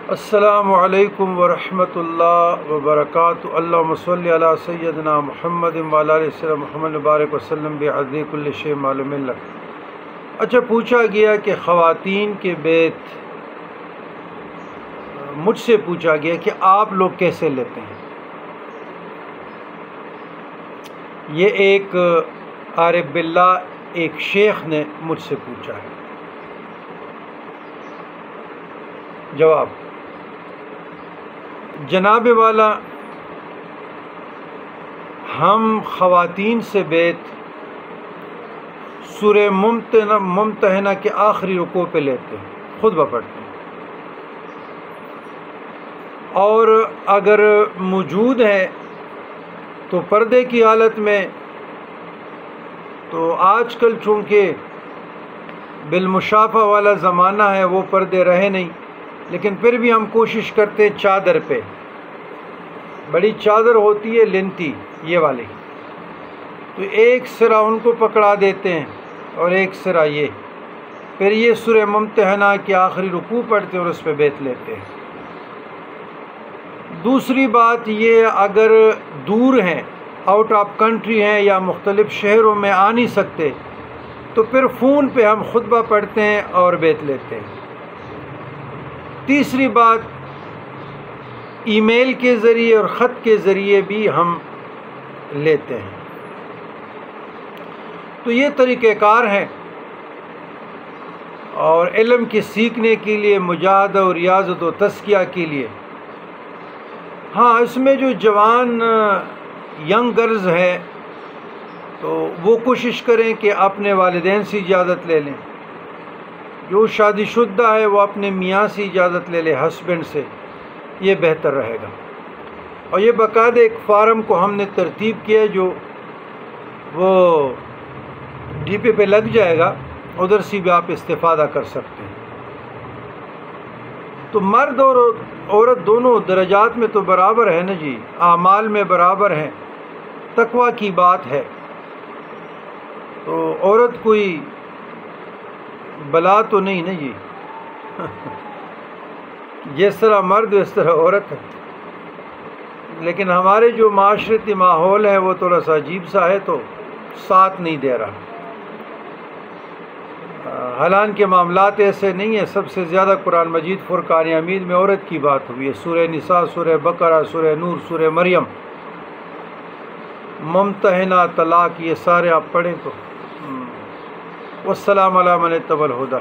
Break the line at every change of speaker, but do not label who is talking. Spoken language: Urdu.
السلام علیکم ورحمۃ اللہ وبرکاتہ۔ اللہم صلی علی سیدنا محمد وعلی آلہ سیدنا محمد مبارک وسلم بعدد کل شیء معلوم لک۔ اچھا، پوچھا گیا کہ خواتین کے بیت، مجھ سے پوچھا گیا کہ آپ لوگ کیسے لیتے ہیں۔ یہ ایک عارف باللہ ایک شیخ نے مجھ سے پوچھا ہے۔ جواب: جناب والا، ہم خواتین سے بیت سورہ ممتحنہ کے آخری رکوع پہ لیتے ہیں، خطبہ پڑھتے ہیں، اور اگر موجود ہے تو پردے کی حالت میں، تو آج کل چونکہ بالمشافہ والا زمانہ ہے، وہ پردے رہے نہیں، لیکن پھر بھی ہم کوشش کرتے ہیں چادر پہ، بڑی چادر ہوتی ہے لنتی یہ والی، تو ایک سرا ان کو پکڑا دیتے ہیں اور ایک سرا یہ، پھر یہ سورہ ممتحنہ کے آخری رکوع پڑھتے ہیں اور اس پہ بیت لیتے ہیں۔ دوسری بات یہ، اگر دور ہیں، آؤٹ آف کنٹری ہیں یا مختلف شہروں میں آ نہیں سکتے، تو پھر فون پہ ہم خطبہ پڑھتے ہیں اور بیت لیتے ہیں۔ تیسری بات، ای میل کے ذریعے اور خط کے ذریعے بھی ہم لیتے ہیں۔ تو یہ طریقہ کار ہے، اور علم کے سیکھنے کے لیے، مجاہدہ و ریاضت و تزکیہ کے لیے۔ ہاں، اس میں جو جوان ینگ گرلز ہے تو وہ کوشش کریں کہ اپنے والدین سے اجازت لے لیں، جو شادی شدہ ہے وہ اپنے میاں سے اجازت لے لے، ہسبینڈ سے، یہ بہتر رہے گا۔ اور یہ باقاعدہ ایک فارم کو ہم نے ترتیب کیا ہے، جو وہ ڈی پی پہ لگ جائے گا، ادھر سے بھی آپ استفادہ کر سکتے ہیں۔ تو مرد اور عورت دونوں درجات میں تو برابر ہے نا جی، اعمال میں برابر ہیں، تقویٰ کی بات ہے، تو عورت کوئی بلا تو نہیں نا جی، جس طرح مرد اس طرح عورت ہے، لیکن ہمارے جو معاشرتی ماحول ہے وہ تھوڑا سا عجیب سا ہے، تو ساتھ نہیں دے رہا۔ حالانکہ معاملات ایسے نہیں ہیں، سب سے زیادہ قرآن مجید فرقان حمید میں عورت کی بات ہوئی ہے، سورہ نساء، سورہ بقرہ، سورہ نور، سورہ مریم، ممتحنہ، طلاق، یہ سارے آپ پڑھیں تو۔ والسلام علی من اتبع الہدی۔